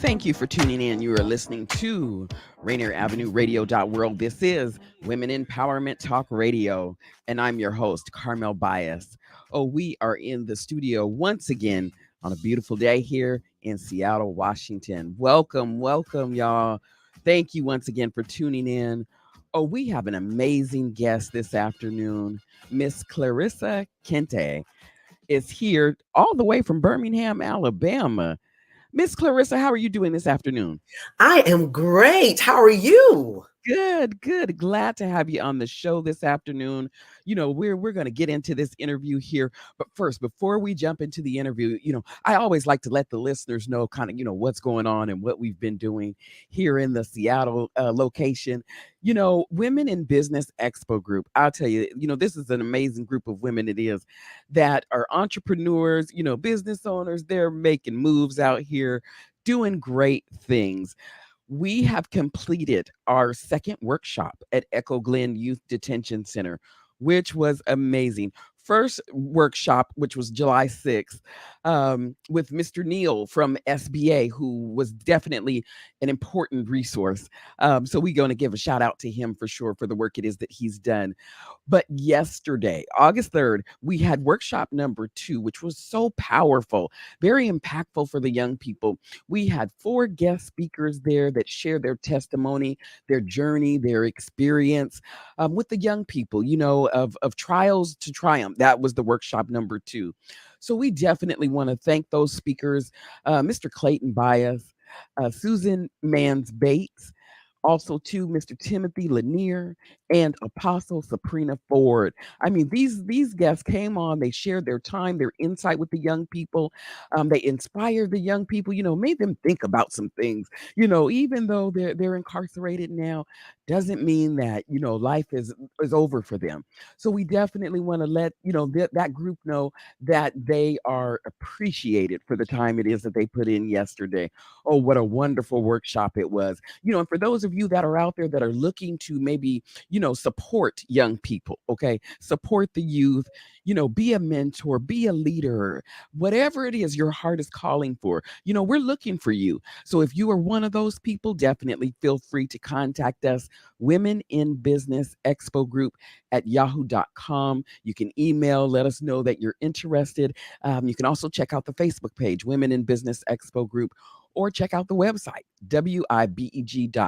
Thank you for tuning in. You are listening to Rainier Avenue Radio World. This is Women Empowerment Talk Radio, and I'm your host, Carmelle Bias. Oh, we are in the studio once again on a beautiful day here in Seattle, Washington. Welcome, welcome, y'all. Thank you once again for tuning in. Oh, we have an amazing guest this afternoon. Miss Clarissa Kenty is here all the way from Birmingham, Alabama. Miss Clarissa, how are you doing this afternoon? I am great. How are you? Good, good. Glad to have you on the show this afternoon. You know, we're going to get into this interview here, but first, before we jump into the interview, I always like to let the listeners know kind of, what's going on and what we've been doing here in the Seattle location. Women in Business Expo Group. I'll tell you, this is an amazing group of women. It is that are entrepreneurs, business owners. They're making moves out here, doing great things. We have completed our second workshop at Echo Glen Youth Detention Center, which was amazing. First workshop, which was July 6th, with Mr. Neal from SBA, who was definitely an important resource. So we're going to give a shout out to him for sure for the work it is that he's done. But yesterday, August 3rd, we had workshop number 2, which was so powerful, very impactful for the young people. We had 4 guest speakers there that shared their testimony, their journey, their experience with the young people, of trials to triumph. That was the workshop number 2. So we definitely want to thank those speakers, Mr. Clayton Bias, Susan Mans Bates, also to Mr. Timothy Lanier and Apostle Sabrina Ford. I mean, these guests came on, they shared their time, their insight with the young people. They inspired the young people, made them think about some things. Even though they're incarcerated now, doesn't mean that, life is over for them. So we definitely want to let, that group know that they are appreciated for the time it is that they put in yesterday. Oh, what a wonderful workshop it was. And for those of you that are out there that are looking to maybe, support young people, okay, support the youth, be a mentor, be a leader, whatever it is your heart is calling for, we're looking for you. So if you are one of those people, definitely feel free to contact us, Women in Business Expo Group at yahoo.com. You can email, let us know that you're interested. You can also check out the Facebook page, Women in Business Expo Group, or check out the website, wibeg.biz.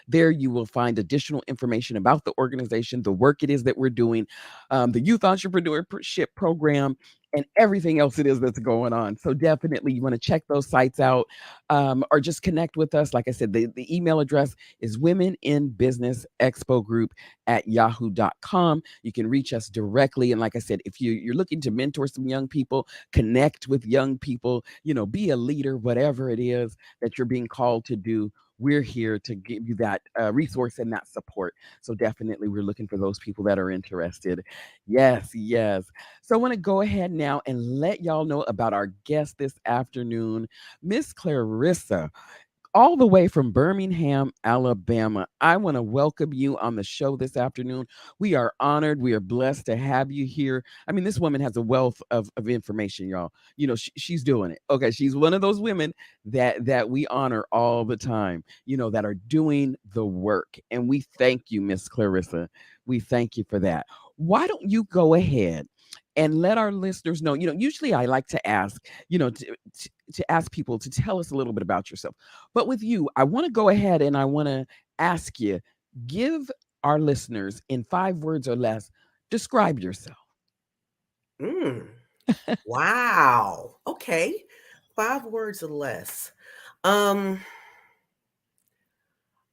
There you will find additional information about the organization, the work it is that we're doing, the Youth Entrepreneurship Program, and everything else it is that's going on. So definitely you want to check those sites out, or just connect with us. Like I said, the email address is Women in Business Expo Group at yahoo.com. You can reach us directly. And like I said, if you're looking to mentor some young people, connect with young people, be a leader, whatever it is that you're being called to do, we're here to give you that resource and that support. So definitely we're looking for those people that are interested. Yes, yes. So I want to go ahead now and let y'all know about our guest this afternoon, Miss Clarissa, all the way from Birmingham, Alabama. I want to welcome you on the show this afternoon. We are honored. We are blessed to have you here. I mean, this woman has a wealth of information, y'all. She's doing it. Okay, she's one of those women that we honor all the time, that are doing the work. And we thank you, Miss Clarissa. We thank you for that. Why don't you go ahead and let our listeners know? Usually I like to ask, to ask people to tell us a little bit about yourself. But with you, I want to go ahead and I want to ask you, give our listeners in 5 words or less, describe yourself. Wow. Okay. 5 words or less. A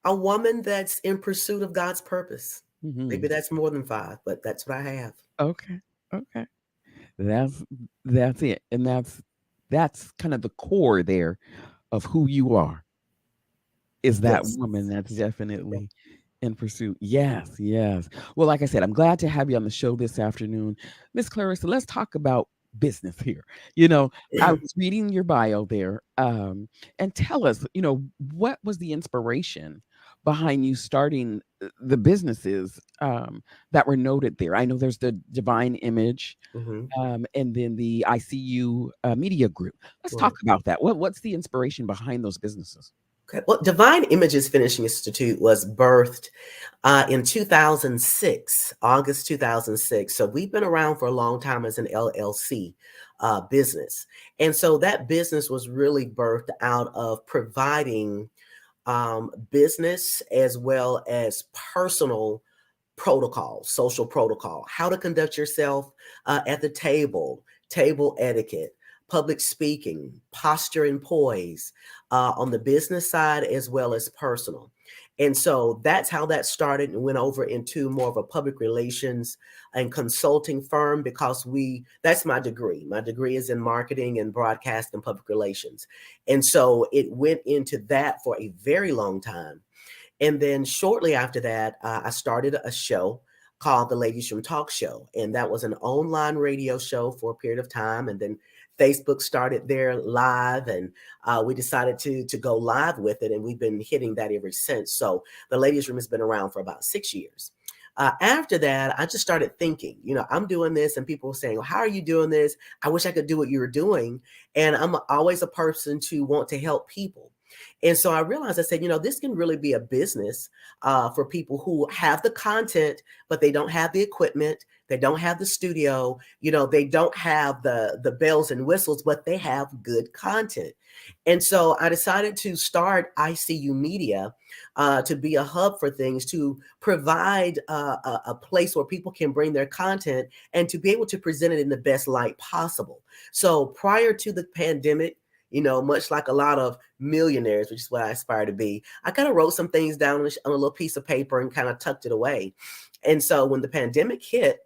woman that's in pursuit of God's purpose. Maybe that's more than 5, but that's what I have. Okay. Okay. That's it. And that's kind of the core there of who you are. Is that Yes. woman that's definitely in pursuit. Yes, yes. Well, like I said, I'm glad to have you on the show this afternoon. Miss Clarissa, let's talk about business here. I was reading your bio there, and tell us, what was the inspiration behind you starting the businesses that were noted there. I know there's the Divine Image, Mm-hmm. and then the ICU Media Group. Let's talk Right. about that. What's the inspiration behind those businesses? Okay. Well, Divine Images Finishing Institute was birthed in 2006, August 2006. So we've been around for a long time as an LLC business. And so that business was really birthed out of providing business as well as personal protocol, social protocol, how to conduct yourself at the table etiquette, public speaking, posture and poise on the business side as well as personal. And so that's how that started and went over into more of a public relations and consulting firm because that's my degree. My degree is in marketing and broadcast and public relations. And so it went into that for a very long time. And then shortly after that, I started a show called The Ladies Room Talk Show. And that was an online radio show for a period of time. And then Facebook started their live, and we decided to go live with it. And we've been hitting that ever since. So The Ladies Room has been around for about 6 years. After that, I just started thinking, I'm doing this, and people were saying, well, how are you doing this? I wish I could do what you were doing. And I'm always a person to want to help people. And so I realized, I said, this can really be a business for people who have the content, but they don't have the equipment. They don't have the studio. They don't have the bells and whistles, but they have good content. And so I decided to start ICU Media to be a hub for things, to provide a place where people can bring their content and to be able to present it in the best light possible. So prior to the pandemic, much like a lot of millionaires, which is what I aspire to be, I kind of wrote some things down on a little piece of paper and kind of tucked it away. And so when the pandemic hit,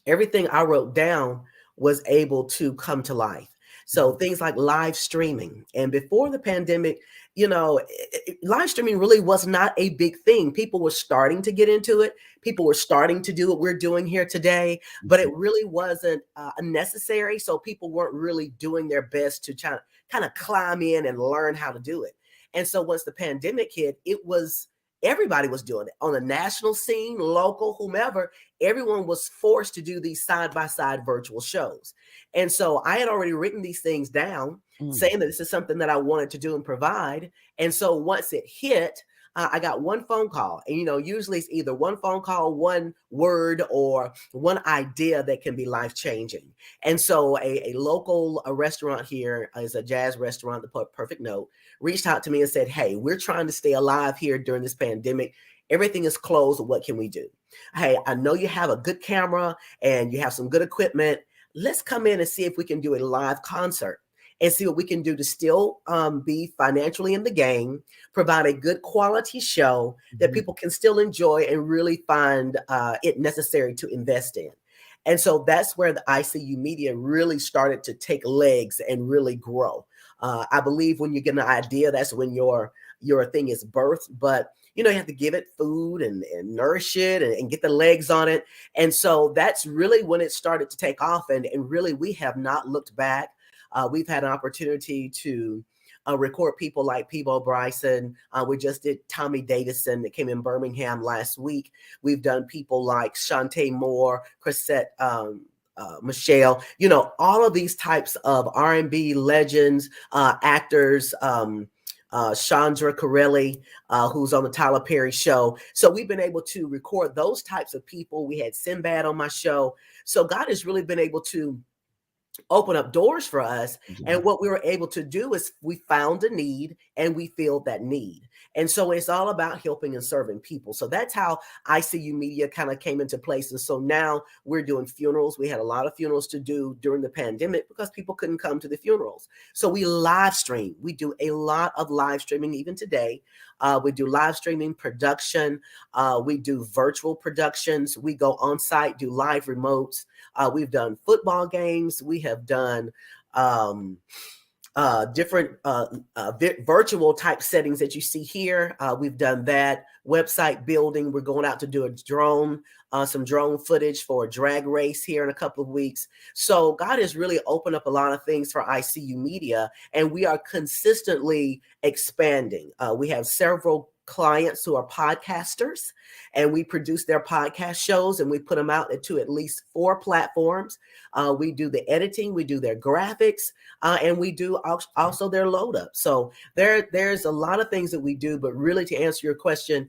everything I wrote down was able to come to life. So things like live streaming. And before the pandemic, live streaming really was not a big thing. People were starting to get into it. People were starting to do what we're doing here today, but it really wasn't necessary. So people weren't really doing their best to kind of climb in and learn how to do it. And so once the pandemic hit, everybody was doing it on a national scene, local, whomever. Everyone was forced to do these side-by-side virtual shows. And so I had already written these things down, saying that this is something that I wanted to do and provide. And so once it hit, I got one phone call. And, usually it's either one phone call, one word, or one idea that can be life-changing. And so a local restaurant here is a jazz restaurant, The Perfect Note, reached out to me and said, hey, we're trying to stay alive here during this pandemic. Everything is closed. What can we do? Hey, I know you have a good camera and you have some good equipment. Let's come in and see if we can do a live concert and see what we can do to still be financially in the game, provide a good quality show that people can still enjoy and really find it necessary to invest in. And so that's where the ICU Media really started to take legs and really grow. I believe when you get an idea, that's when your thing is birthed. But you have to give it food and nourish it and get the legs on it. And so that's really when it started to take off. And really, we have not looked back. We've had an opportunity to record people like Peebo Bryson. We just did Tommy Davidson that came in Birmingham last week. We've done people like Shantae Moore, Chrisette Michelle, all of these types of R&B legends, actors, Chandra Corelli, who's on the Tyler Perry show. So we've been able to record those types of people. We had Sinbad on my show. So God has really been able to open up doors for us. And what we were able to do is we found a need and we filled that need. And so it's all about helping and serving people. So that's how ICU Media kind of came into place. And so now we're doing funerals. We had a lot of funerals to do during the pandemic because people couldn't come to the funerals. So we live stream. We do a lot of live streaming even today. We do live streaming production. We do virtual productions. We go on site, do live remotes. We've done football games. We have done different virtual type settings that you see here. We've done that. Website building. We're going out to do some drone footage for a drag race here in a couple of weeks. So God has really opened up a lot of things for ICU Media, and we are consistently expanding. We have several clients who are podcasters, and we produce their podcast shows and we put them out to at least 4 platforms. We do the editing, we do their graphics, and we do also their load up. So there's a lot of things that we do, but really to answer your question,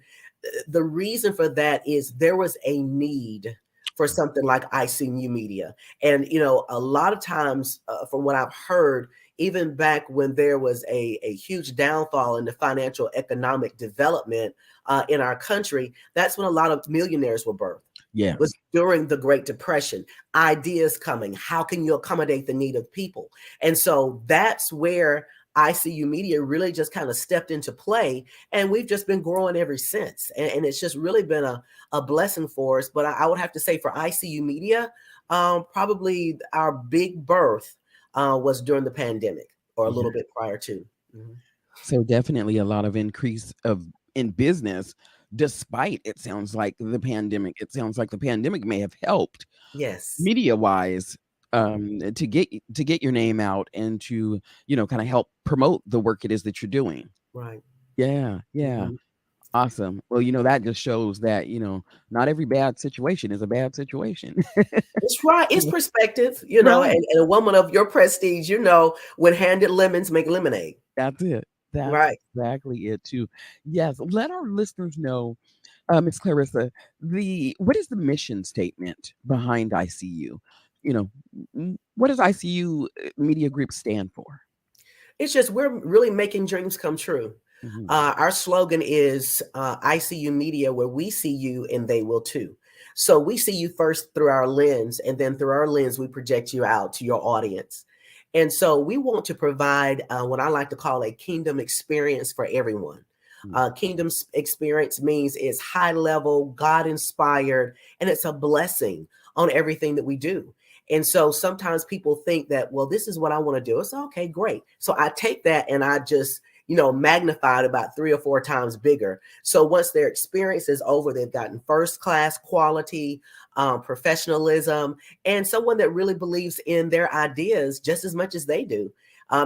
the reason for that is there was a need for something like ICU Media. And, a lot of times from what I've heard, even back when there was a huge downfall in the financial economic development in our country, that's when a lot of millionaires were birthed. Yes. Was during the Great Depression, ideas coming, how can you accommodate the need of people? And so that's where ICU Media really just kind of stepped into play, and we've just been growing ever since. And it's just really been a blessing for us. But I would have to say for ICU Media, probably our big birth was during the pandemic or a little bit prior to. Mm-hmm. So definitely a lot of increase in business, despite it sounds like the pandemic. It sounds like the pandemic may have helped Yes. media wise to get your name out and to kind of help promote the work it is that you're doing. Right. Yeah. Mm-hmm. Awesome. Well, that just shows that not every bad situation is a bad situation. It's right. It's perspective, Right. and a woman of your prestige, when handed lemons make lemonade. That's it. That's Right. exactly it too. Yes. Let our listeners know, Ms. Clarissa, what is the mission statement behind ICU? What does ICU Media Group stand for? It's just we're really making dreams come true. Mhm. Our slogan is ICU Media, where we see you and they will too. So we see you first through our lens, and then through our lens, we project you out to your audience. And so we want to provide what I like to call a kingdom experience for everyone. Kingdom experience means it's high level, God inspired, and it's a blessing on everything that we do. And so sometimes people think that, well, this is what I want to do. It's okay, great. So I take that and I just, magnify it about 3 or 4 times bigger. So once their experience is over, they've gotten first class quality, professionalism, and someone that really believes in their ideas just as much as they do.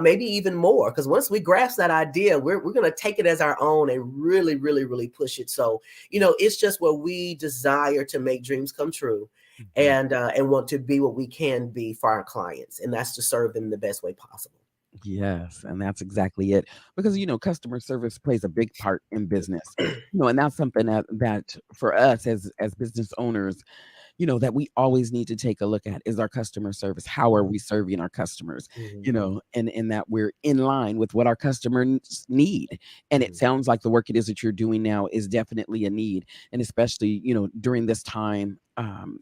Maybe even more, because once we grasp that idea, we're going to take it as our own and really, really, really push it. So, it's just what we desire to make dreams come true. And want to be what we can be for our clients, and that's to serve them in the best way possible. Yes, and that's exactly it. Because customer service plays a big part in business. And that's something that for us as business owners, that we always need to take a look at is our customer service. How are we serving our customers? And that we're in line with what our customers need. And it sounds like the work it is that you're doing now is definitely a need. And especially, during this time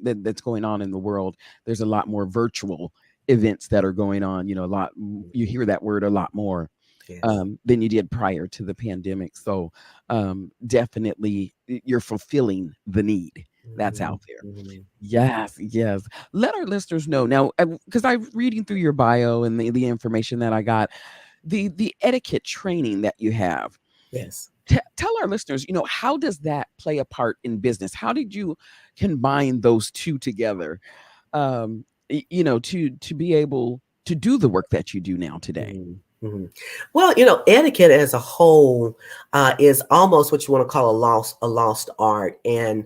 that's going on in the world, there's a lot more virtual events that are going on, you hear that word a lot more. Yes. Than you did prior to the pandemic. So definitely you're fulfilling the need that's out there. Yes. Let our listeners know now, because I'm reading through your bio and the information that I got, the etiquette training that you have. Yes. Tell our listeners, how does that play a part in business? How did you combine those two together, to be able to do the work that you do now today? Well, etiquette as a whole is almost what you want to call a lost art, and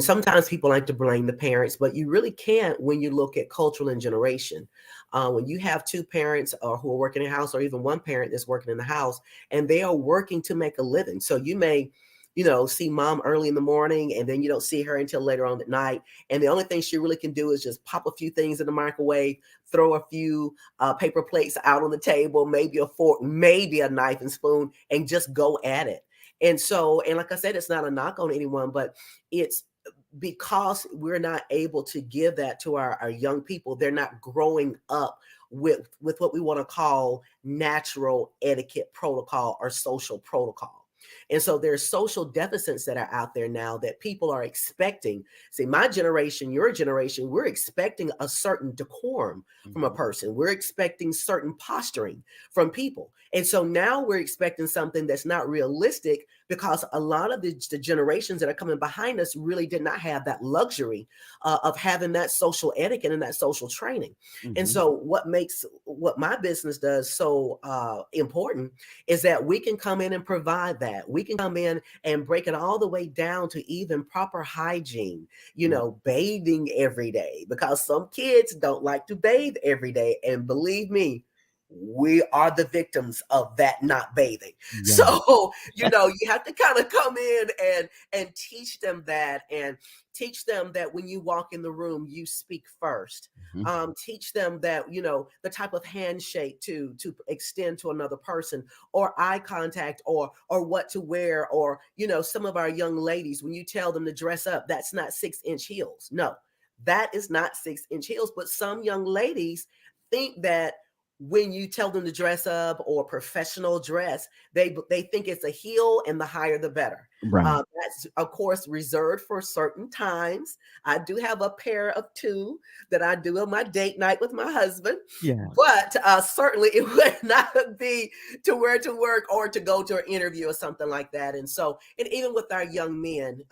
sometimes people like to blame the parents, but you really can't when you look at cultural and generation. When you have 2 parents who are working in the house, or even one parent that's working in the house, and they are working to make a living. So you may see mom early in the morning, and then you don't see her until later on at night. And the only thing she really can do is just pop a few things in the microwave, throw a few paper plates out on the table, maybe a fork, maybe a knife and spoon, and just go at it. And so, and like I said, it's not a knock on anyone, but it's because we're not able to give that to our young people. They're not growing up with what we want to call natural etiquette protocol or social protocol. And so there's social deficits that are out there now that people are expecting. See, my generation, your generation, we're expecting a certain decorum from a person. We're expecting certain posturing from people. And so now we're expecting something that's not realistic because a lot of the generations that are coming behind us really did not have that luxury of having that social etiquette and that social training. And Mm-hmm. so what my business does so important is that we can come in and provide that. We can come in and break it all the way down to even proper hygiene, bathing every day, because some kids don't like to bathe every day. And believe me, we are the victims of that not bathing. Yeah. So, you have to kind of come in and teach them that, and teach them that when you walk in the room, you speak first. Mm-hmm. Teach them that, the type of handshake to extend to another person, or eye contact, or what to wear, or, some of our young ladies, when you tell them to dress up, that's not 6-inch heels. No, that is not 6-inch heels. But some young ladies think that when you tell them to dress up or professional dress, they think it's a heel, and the higher the better. Right. That's of course reserved for certain times. I do have a pair of 2 that I do on my date night with my husband, Yeah. but certainly it would not be to wear to work or to go to an interview or something like that. And so, and even with our young men,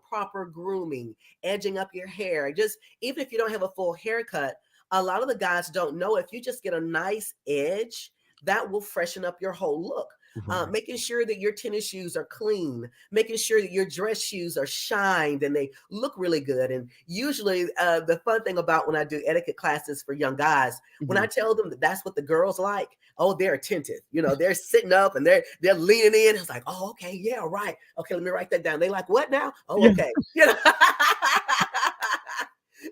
proper grooming, edging up your hair, just even if you don't have a full haircut, a lot of the guys don't know, if you just get a nice edge, that will freshen up your whole look. Right. Making sure that your tennis shoes are clean, making sure that your dress shoes are shined and they look really good. And usually the fun thing about when I do etiquette classes for young guys, when I tell them that that's what the girls like, oh, they're attentive. They're sitting up and they're leaning in. It's like, oh, okay, yeah, right. Okay, let me write that down. They like, what now? Oh, Yeah. okay.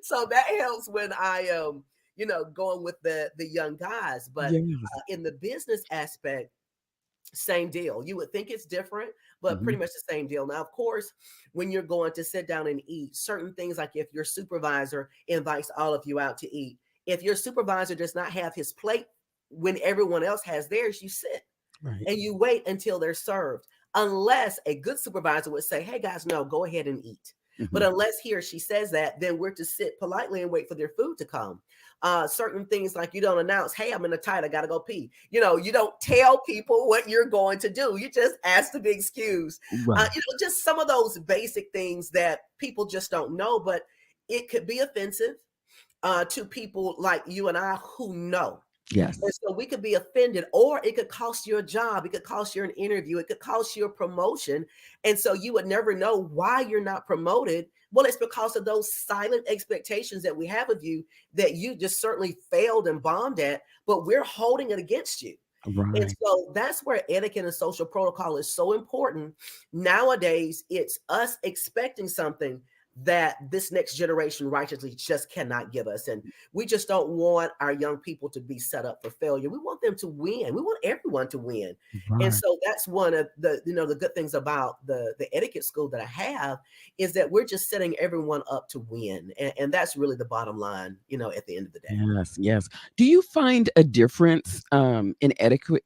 So that helps when I am, going with the young guys. But Yes. in the business aspect, same deal. You would think it's different, but Mm-hmm. pretty much the same deal. Now, of course, when you're going to sit down and eat, certain things, like if your supervisor invites all of you out to eat, if your supervisor does not have his plate when everyone else has theirs, you sit Right. and you wait until they're served. Unless a good supervisor would say, hey guys, no, go ahead and eat. Mm-hmm. But unless he or she says that, then we're to sit politely and wait for their food to come. Certain things, like you don't announce, hey, I'm in a tight, I got to go pee. You don't tell people what you're going to do. You just ask to be excused. Right. Just some of those basic things that people just don't know, but it could be offensive to people like you and I who know. And Yes. so we could be offended, or it could cost you a job. It could cost you an interview. It could cost you a promotion. And so you would never know why you're not promoted. Well, it's because of those silent expectations that we have of you that you just certainly failed and bombed at, but we're holding it against you. And Right. so that's where etiquette and social protocol is so important. Nowadays, it's us expecting something that this next generation righteously just cannot give us. And we just don't want our young people to be set up for failure. We want them to win. We want everyone to win. And Right. so that's one of the, the good things about the etiquette school that I have, is that we're just setting everyone up to win. And that's really the bottom line, at the end of the day. Yes, yes. Do you find a difference in etiquette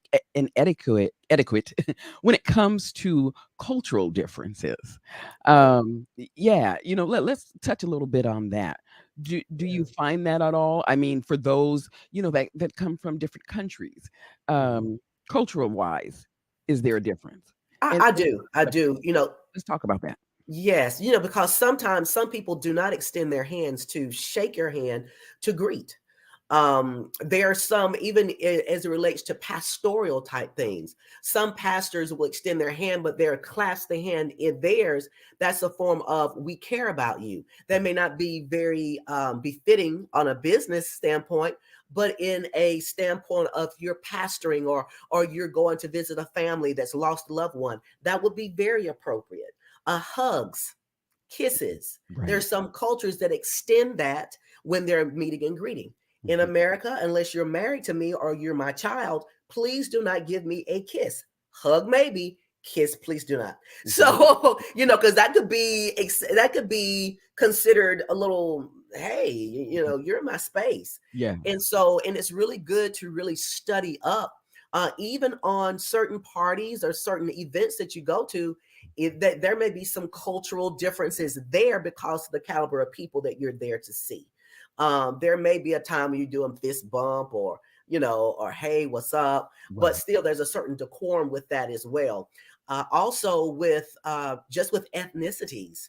when it comes to cultural differences? Oh, Yeah, let's touch a little bit on that. Do you yeah. find that at all? I mean, for those, that come from different countries, Mhm. cultural wise, is there a difference? I, And I do. I do. let's talk about that. Yes, because sometimes some people do not extend their hands to shake your hand to greet. There are some, even as it relates to pastoral type things, some pastors will extend their hand, but they're clasp the hand in theirs. That's a form of, we care about you. That may not be very befitting on a business standpoint, but in a standpoint of you're pastoring, or you're going to visit a family that's lost a loved one, that would be very appropriate. Hugs, kisses. Right. There's some cultures that extend that when they're meeting and greeting. In Mhm. America, unless you're married to me or you're my child, please do not give me a kiss. Hug maybe, kiss please do not. Mhm. So, because that could be considered a little, hey, you're in my space. Yeah. And so, and it's really good to really study up, even on certain parties or certain events that you go to, that there may be some cultural differences there because of the caliber of people that you're there to see. There may be a time when you do a fist bump, or or hey, what's up? But Right. still, there's a certain decorum with that as well. Also with just with ethnicities.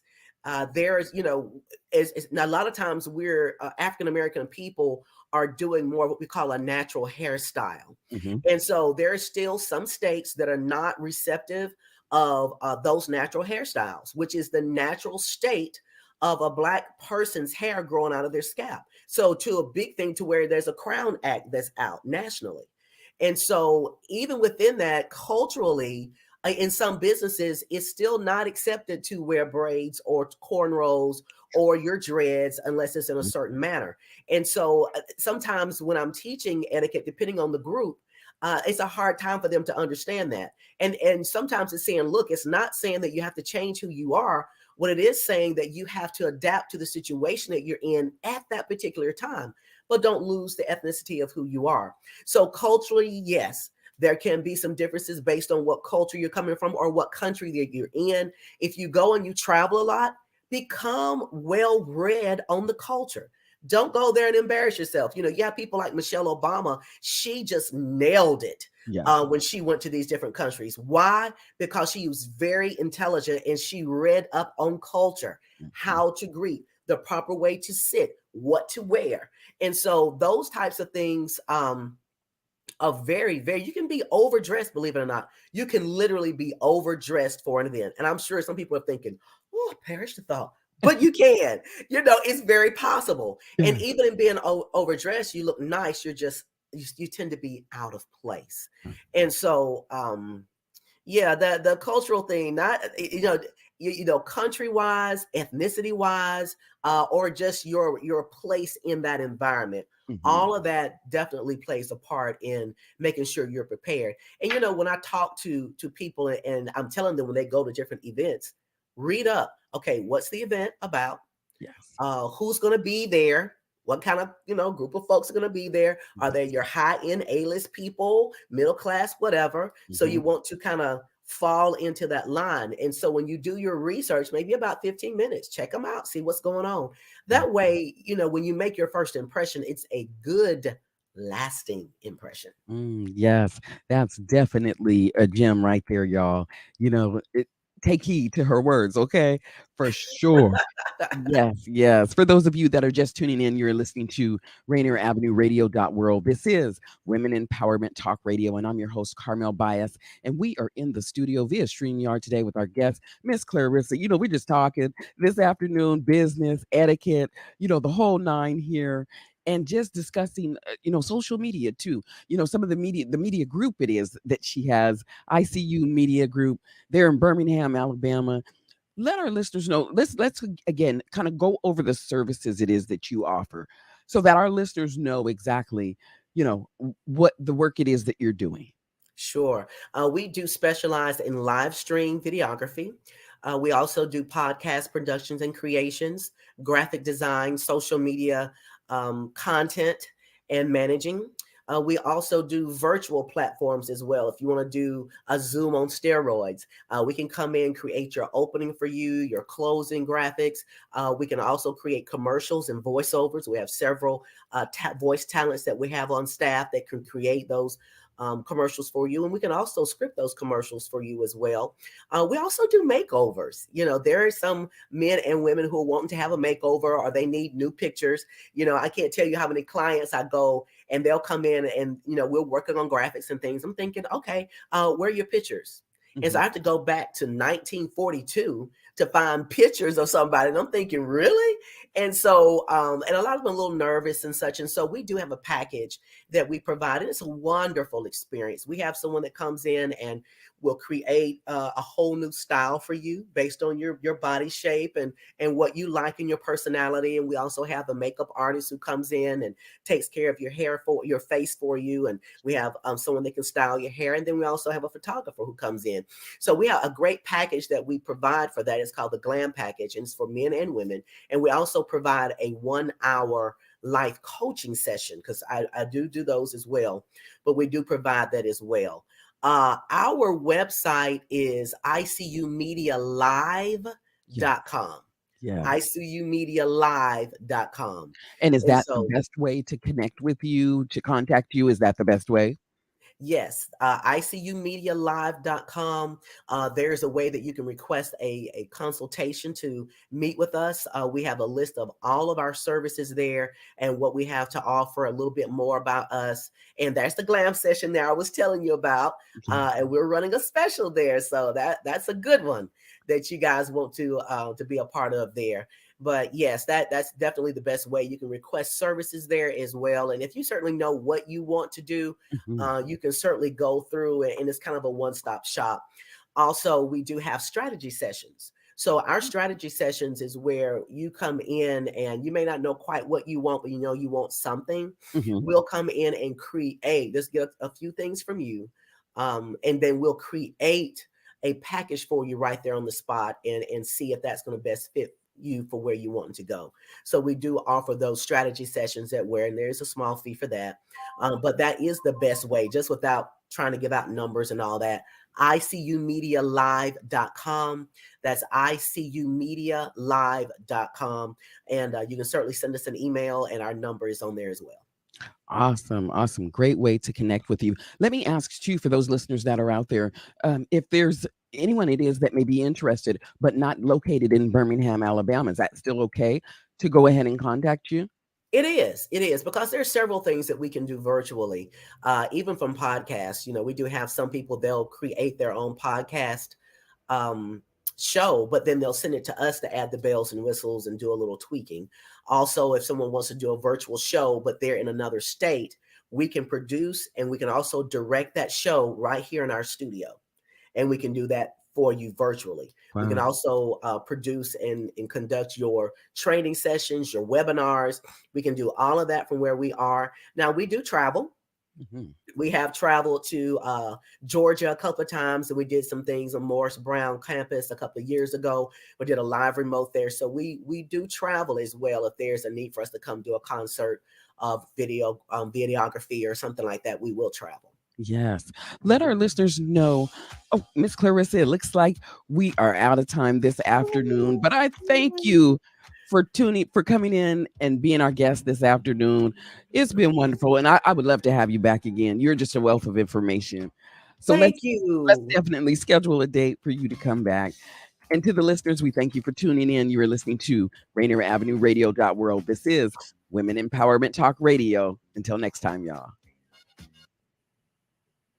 There's, now a lot of times we're African American people are doing more what we call a natural hairstyle. Hmm. And so there's still some states that are not receptive of those natural hairstyles, which is the natural state of a Black person's hair growing out of their scalp. So to a big thing to where there's a Crown Act that's out nationally. And so even within that, culturally, in some businesses, it's still not accepted to wear braids or cornrows or your dreads unless it's in a certain manner. And so sometimes when I'm teaching etiquette, depending on the group, it's a hard time for them to understand that. And sometimes it's saying, look, it's not saying that you have to change who you are. What it is saying that you have to adapt to the situation that you're in at that particular time, but don't lose the ethnicity of who you are. So culturally, yes, there can be some differences based on what culture you're coming from or what country that you're in. If you go and you travel a lot, become well read on the culture. Don't go there and embarrass yourself. You have people like Michelle Obama. She just nailed it Yeah. when she went to these different countries. Why? Because she was very intelligent and she read up on culture, how to greet, the proper way to sit, what to wear. And so those types of things are very, very, you can be overdressed, believe it or not. You can literally be overdressed for an event. And I'm sure some people are thinking, oh, perish the thought. But you can, it's very possible. And Yeah. even in being overdressed, you look nice. You tend to be out of place. And so, yeah, the cultural thing, not country wise, ethnicity wise, or just your place in that environment. Mhm. All of that definitely plays a part in making sure you're prepared. And when I talk to people and I'm telling them when they go to different events, read up. Okay, what's the event about? Yes. Who's going to be there? What kind of group of folks are going to be there? Are they Yes. your high end A-list people, middle class, whatever? So you Mhm. want to kind of fall into that line. And so when you do your research, maybe about 15 minutes, check them out, see what's going on. That way, when you make your first impression, it's a good lasting impression. Yes, that's definitely a gem right there, y'all. Take heed to her words, okay? For sure. Yes, yes. For those of you that are just tuning in, you're listening to Rainier Avenue Radio World. This is Women Empowerment Talk Radio, and I'm your host, Carmelle Bias. And we are in the studio via StreamYard today with our guest, Miss Clarissa. We're just talking this afternoon, business, etiquette, the whole nine here. And just discussing, social media too. Some of the media group it is that she has, ICU Media Group. They're in Birmingham, Alabama. Let our listeners know. Let's again kind of go over the services it is that you offer so that our listeners know exactly, what the work it is that you're doing. Sure. We do specialize in live stream videography. We also do podcast productions and creations, graphic design, social media content, and managing. We also do virtual platforms as well. If you want to do a Zoom on steroids, we can come in, create your opening for you, your closing graphics. We can also create commercials and voiceovers. We have several voice talents that we have on staff that can create those commercials for you. And we can also script those commercials for you as well. We also do makeovers. There are some men and women who are wanting to have a makeover or they need new pictures. I can't tell you how many clients I go and they'll come in and, we're working on graphics and things. I'm thinking, okay, where are your pictures? And so Mhm. I have to go back to 1942 to find pictures of somebody. And I'm thinking, really? And so, and a lot of them are a little nervous and such. And so we do have a package that we provide. And it's a wonderful experience. We have someone that comes in and will create a whole new style for you based on your body shape and what you like in your personality. And we also have a makeup artist who comes in and takes care of your hair for your face for you. And we have someone that can style your hair. And then we also have a photographer who comes in. So we have a great package that we provide for that. It's called the Glam Package, and it's for men and women. And we also provide a 1 hour life coaching session because I do those as well, but we do provide that as well. Our website is Yeah. icumedialive.com. Yes. icumedialive.com. And is And that the so best way to connect with you, to contact you? Is that the best way? Yes, ICUmedialive.com. There's a way that you can request a consultation to meet with us. We have a list of all of our services there and what we have to offer, a little bit more about us. And that's the glam session there I was telling you about. Yes. And we're running a special there. So that's a good one that you guys want to be a part of there. But yes, that's definitely the best way. You can request services there as well. And if you certainly know what you want to do, Mhm. you can certainly go through it, and it's kind of a one-stop shop. Also, we do have strategy sessions. So our strategy sessions is where you come in and you may not know quite what you want, but you know you want something. Mhm. We'll come in and create, just get a few things from you, and then we'll create a package for you right there on the spot and see if that's going to best fit you for where you want to go. So we do offer those strategy sessions at where, and there's a small fee for that. But that is the best way, just without trying to give out numbers and all that. ICUmedialive.com. That's ICUmedialive.com. And you can certainly send us an email, and our number is on there as well. Awesome. Awesome. Great way to connect with you. Let me ask too, for those listeners that are out there, if there's anyone it is that may be interested, but not located in Birmingham, Alabama, is that still okay to go ahead and contact you? It is because there's several things that we can do virtually, even from podcasts. You know, we do have some people, they'll create their own podcast um, show, but then they'll send it to us to add the bells and whistles and do a little tweaking. Also, if someone wants to do a virtual show, but they're in another state, we can produce and we can also direct that show right here in our studio. And we can do that for you virtually. We can Wow. also produce and conduct your training sessions, your webinars. We can do all of that from where we are. Now, we do travel. Mhm. We have traveled to Georgia a couple of times, and we did some things on Morris Brown campus a couple of years ago. We did a live remote there, so we do travel as well. If there's a need for us to come do a concert of videography or something like that, we will travel. Yes. Let our listeners know. Oh, Miss Clarissa, it looks like we are out of time this afternoon, but I thank you for coming in and being our guest this afternoon. It's been wonderful, and I would love to have you back again. You're just a wealth of information. So Thank let's you. definitely schedule a date for you to come back. And to the listeners, we thank you for tuning in. You are listening to Rainier Avenue Radio World. This is Women Empowerment Talk Radio. Until next time, y'all.